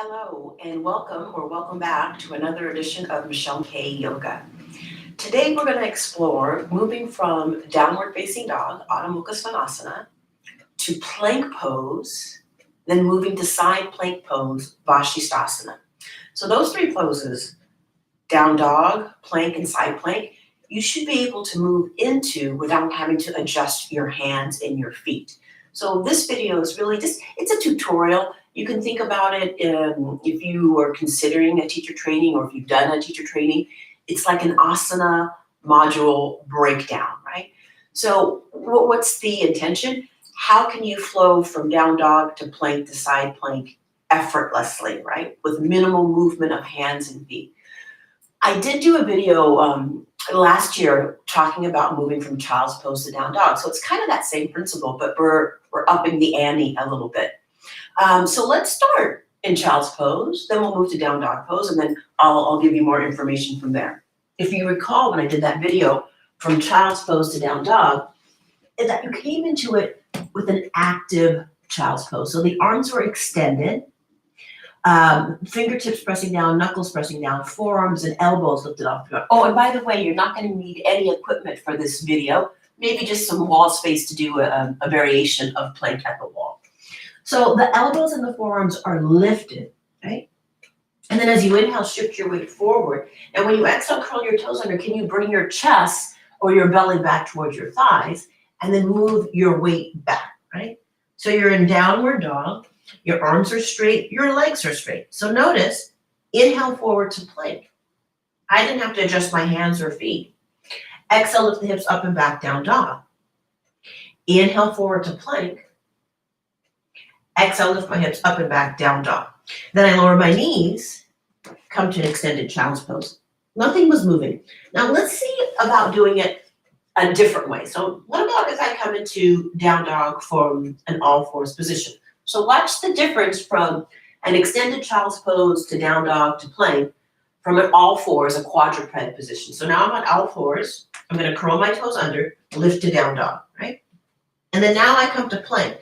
Hello and welcome back to another edition of McKay Yoga. Today we're going to explore moving from downward facing dog, Adho Mukha Svanasana, to plank pose, then moving to side plank pose, Vashisthasana. So those three poses, down dog, plank, and side plank, you should be able to move into without having to adjust your hands and your feet. So this video is really it's a tutorial. You can think about it if you are considering a teacher training or if you've done a teacher training. It's like an asana module breakdown, right? So what's the intention? How can you flow from down dog to plank to side plank effortlessly, right? With minimal movement of hands and feet. I did do a video last year talking about moving from child's pose to down dog. So it's kind of that same principle, but we're upping the ante a little bit. So let's start in child's pose, then we'll move to down dog pose, and then I'll give you more information from there. If you recall when I did that video from child's pose to down dog, is that you came into it with an active child's pose. So the arms were extended, fingertips pressing down, knuckles pressing down, forearms and elbows lifted off the ground. Oh, and by the way, you're not going to need any equipment for this video, maybe just some wall space to do a variation of plank at the wall. So the elbows and the forearms are lifted, right? And then as you inhale, shift your weight forward. And when you exhale, curl your toes under. Can you bring your chest or your belly back towards your thighs and then move your weight back, right? So you're in downward dog. Your arms are straight, your legs are straight. So notice, inhale forward to plank. I didn't have to adjust my hands or feet. Exhale, lift the hips up and back, down dog. Inhale forward to plank. Exhale, lift my hips up and back, down dog. Then I lower my knees, come to an extended child's pose. Nothing was moving. Now let's see about doing it a different way. So what about if I come into down dog from an all fours position? So watch the difference from an extended child's pose to down dog to plank from an all fours, a quadruped position. So now I'm on all fours. I'm going to curl my toes under, lift to down dog, right? And then now I come to plank.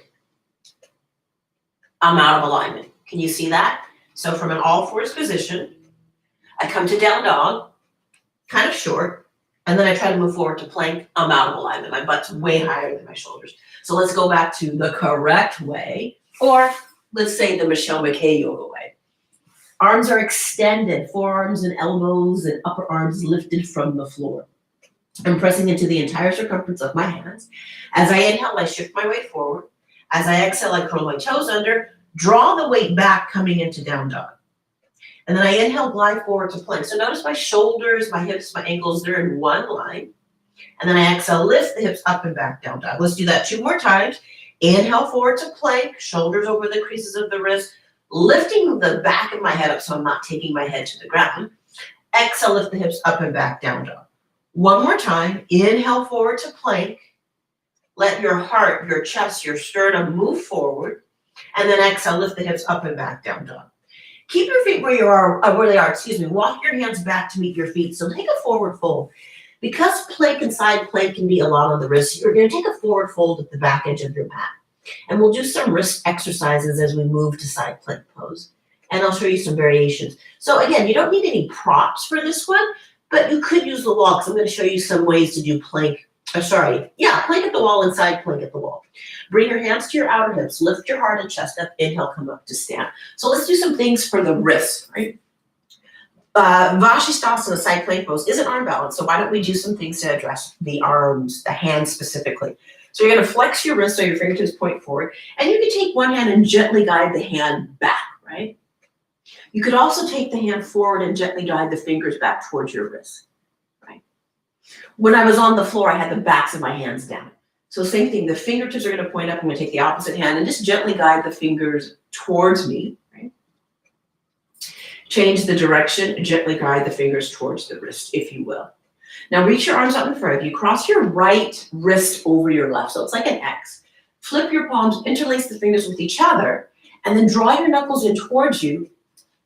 I'm out of alignment. Can you see that? So from an all fours position, I come to down dog, kind of short, and then I try to move forward to plank. I'm out of alignment. My butt's way higher than my shoulders. So let's go back to the correct way. Or let's say the McKay yoga way. Arms are extended, forearms and elbows and upper arms lifted from the floor. I'm pressing into the entire circumference of my hands. As I inhale, I shift my weight forward. As I exhale, I curl my toes under, draw the weight back coming into down dog. And then I inhale, glide forward to plank. So notice my shoulders, my hips, my ankles, they're in one line. And then I exhale, lift the hips up and back, down dog. Let's do that 2 more times. Inhale forward to plank, shoulders over the creases of the wrist, lifting the back of my head up so I'm not taking my head to the ground. Exhale, lift the hips up and back, down dog. 1 more time. Inhale forward to plank. Let your heart, your chest, your sternum move forward. And then exhale, lift the hips up and back, down dog. Keep your feet where they are. Walk your hands back to meet your feet. So take a forward fold. Because plank and side plank can be a lot on the wrists, you're going to take a forward fold at the back edge of your mat. And we'll do some wrist exercises as we move to side plank pose. And I'll show you some variations. So again, you don't need any props for this one, but you could use the wall because I'm going to show you some ways to do plank. Plank at the wall and side plank at the wall. Bring your hands to your outer hips. Lift your heart and chest up. Inhale, come up to stand. So let's do some things for the wrists, right? Vashisthasana, side plank pose, is an arm balance. So why don't we do some things to address the arms, the hands specifically. So you're going to flex your wrist so your fingertips point forward. And you can take one hand and gently guide the hand back, right? You could also take the hand forward and gently guide the fingers back towards your wrist, right? When I was on the floor, I had the backs of my hands down. So same thing, the fingertips are going to point up. I'm going to take the opposite hand and just gently guide the fingers towards me, right? Change the direction, gently guide the fingers towards the wrist, if you will. Now reach your arms out in front of you. Cross your right wrist over your left. So it's like an X. Flip your palms, interlace the fingers with each other, and then draw your knuckles in towards you.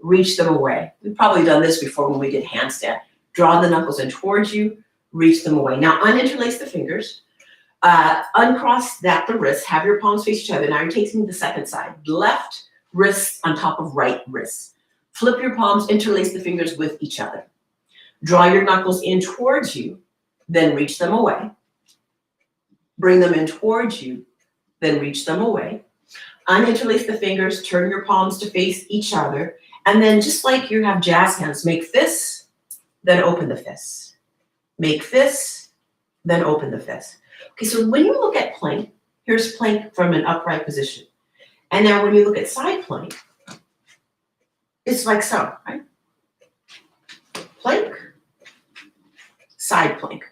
Reach them away. We've probably done this before when we did handstand. Draw the knuckles in towards you, reach them away. Now uninterlace the fingers. Uncross the wrist. Have your palms face each other. Now you're taking the second side. Left wrists on top of right wrists. Flip your palms, interlace the fingers with each other. Draw your knuckles in towards you, then reach them away. Bring them in towards you, then reach them away. Uninterlace the fingers, turn your palms to face each other, and then just like you have jazz hands, make fists, then open the fists. Make fists, then open the fists. Okay, so when you look at plank, here's plank from an upright position. And now when you look at side plank, it's like so, right? Plank, side plank.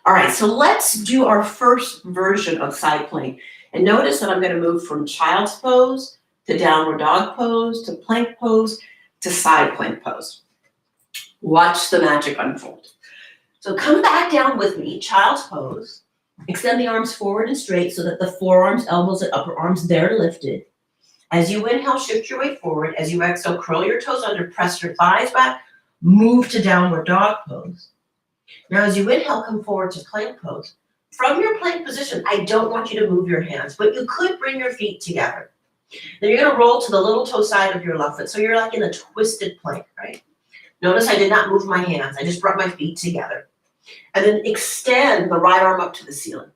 All right, so let's do our first version of side plank. And notice that I'm going to move from child's pose to downward dog pose to plank pose to side plank pose. Watch the magic unfold. So come back down with me, child's pose. Extend the arms forward and straight so that the forearms, elbows, and upper arms, they're lifted. As you inhale, shift your weight forward. As you exhale, curl your toes under, press your thighs back, move to downward dog pose. Now, as you inhale, come forward to plank pose. From your plank position, I don't want you to move your hands, but you could bring your feet together. Then you're going to roll to the little toe side of your left foot. So you're like in a twisted plank, right? Notice I did not move my hands. I just brought my feet together. And then extend the right arm up to the ceiling.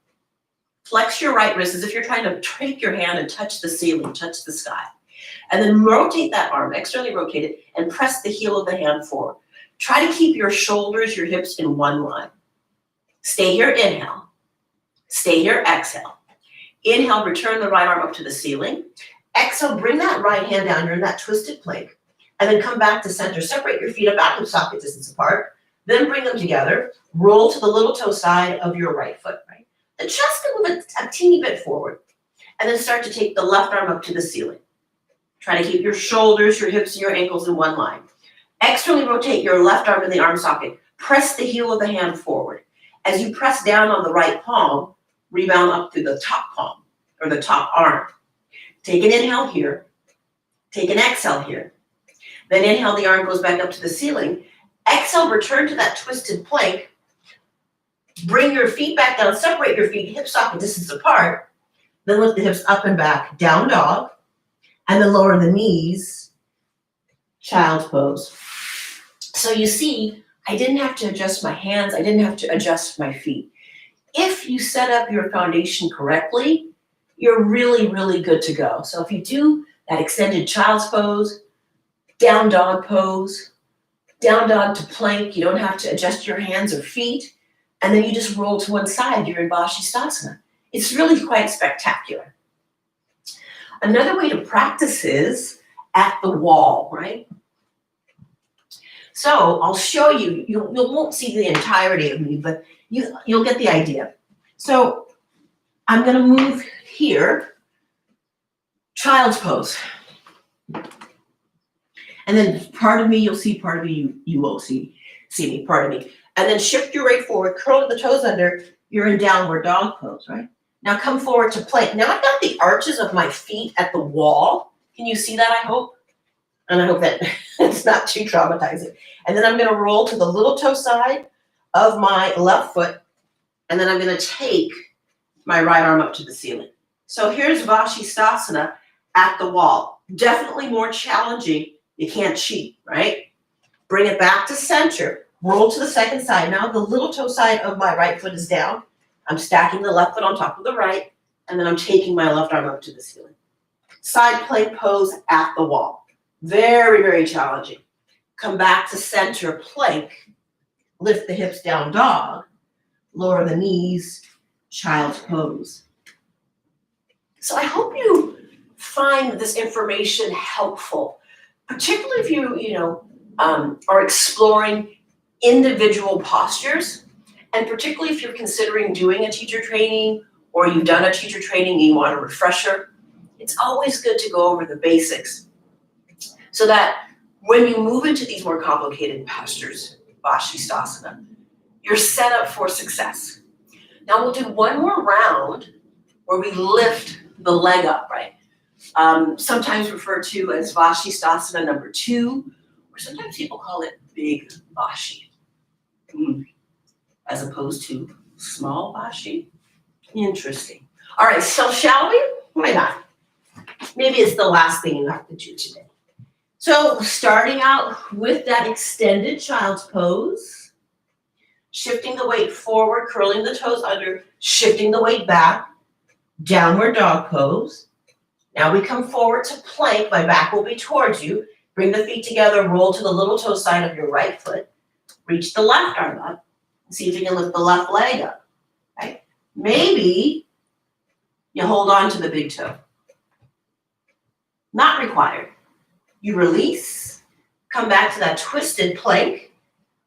Flex your right wrist as if you're trying to take your hand and touch the ceiling, touch the sky. And then rotate that arm, externally rotate it, and press the heel of the hand forward. Try to keep your shoulders, your hips in one line. Stay here, inhale. Stay here, exhale. Inhale, return the right arm up to the ceiling. Exhale, bring that right hand down. You're in that twisted plank. And then come back to center. Separate your feet about hip socket distance apart. Then bring them together. Roll to the little toe side of your right foot, right? Then just move a teeny bit forward. And then start to take the left arm up to the ceiling. Try to keep your shoulders, your hips, and your ankles in one line. Externally rotate your left arm in the arm socket. Press the heel of the hand forward. As you press down on the right palm, rebound up through the top palm or the top arm. Take an inhale here. Take an exhale here. Then inhale, the arm goes back up to the ceiling. Exhale, return to that twisted plank. Bring your feet back down, separate your feet, hip socket distance apart. Then lift the hips up and back, down dog. And then lower the knees, child's pose. So you see, I didn't have to adjust my hands. I didn't have to adjust my feet. If you set up your foundation correctly, you're really, really good to go. So if you do that extended child's pose, down dog pose, down dog to plank, you don't have to adjust your hands or feet, and then you just roll to one side, you're in Vashisthasana. It's really quite spectacular. Another way to practice is at the wall, right? So I'll show you, you won't see the entirety of me, but you'll get the idea. So I'm going to move here, child's pose. And then part of me you'll see, part of me you won't see me, part of me. And then shift your weight forward, curl the toes under, you're in downward dog pose, right? Now come forward to plank. Now I've got the arches of my feet at the wall. Can you see that, I hope? And I hope that it's not too traumatizing. And then I'm going to roll to the little toe side of my left foot. And then I'm going to take my right arm up to the ceiling. So here's Vashisthasana at the wall. Definitely more challenging. You can't cheat, right? Bring it back to center. Roll to the second side. Now the little toe side of my right foot is down. I'm stacking the left foot on top of the right. And then I'm taking my left arm up to the ceiling. Side plank pose at the wall. Very, very challenging. Come back to center plank. Lift the hips down dog. Lower the knees, child's pose. So I hope you find this information helpful, particularly if you are exploring individual postures, and particularly if you're considering doing a teacher training or you've done a teacher training and you want a refresher. It's always good to go over the basics so that when you move into these more complicated postures, Vashisthasana, you're set up for success. Now we'll do one more round where we lift the leg up, right? Sometimes referred to as Vashisthasana number 2, or sometimes people call it big Vashi, as opposed to small Vashi. Interesting. All right, so shall we? Why not? maybe it's the last thing you have to do today. So starting out with that extended child's pose, shifting the weight forward, curling the toes under, shifting the weight back, downward dog pose. Now we come forward to plank, my back will be towards you. Bring the feet together, roll to the little toe side of your right foot. Reach the left arm up. See if you can lift the left leg up, right? Maybe you hold on to the big toe. Not required. You release, come back to that twisted plank,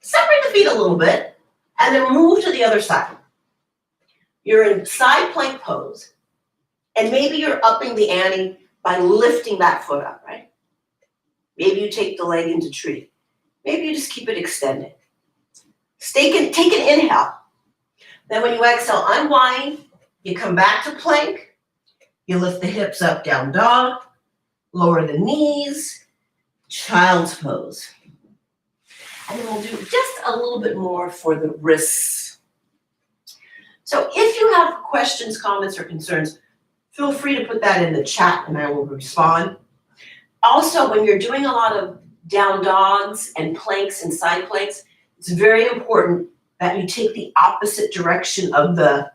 separate the feet a little bit, and then move to the other side. You're in side plank pose, and maybe you're upping the ante by lifting that foot up, right? Maybe you take the leg into tree. Maybe you just keep it extended. Take an inhale. Then when you exhale, unwind. You come back to plank. You lift the hips up, down dog. Lower the knees. Child's pose. And then we'll do just a little bit more for the wrists. So if you have questions, comments, or concerns, feel free to put that in the chat and I will respond. Also, when you're doing a lot of down dogs and planks and side planks, it's very important that you take the opposite direction of the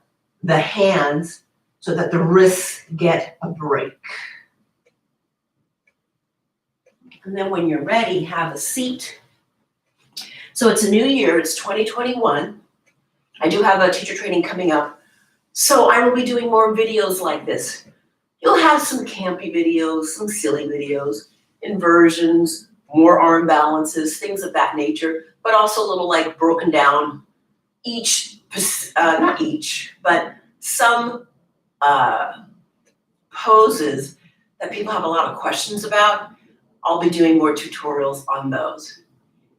hands so that the wrists get a break. And then when you're ready, have a seat. So it's a new year, it's 2021. I do have a teacher training coming up. So I will be doing more videos like this. You'll have some campy videos, some silly videos, inversions, more arm balances, things of that nature, but also a little like broken down not each, but some poses that people have a lot of questions about. I'll be doing more tutorials on those.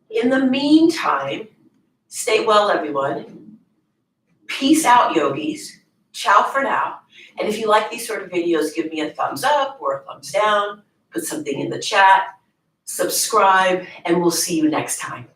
In the meantime, stay well, everyone. Peace out, yogis. Ciao for now. And if you like these sort of videos, give me a thumbs up or a thumbs down, put something in the chat, subscribe, and we'll see you next time.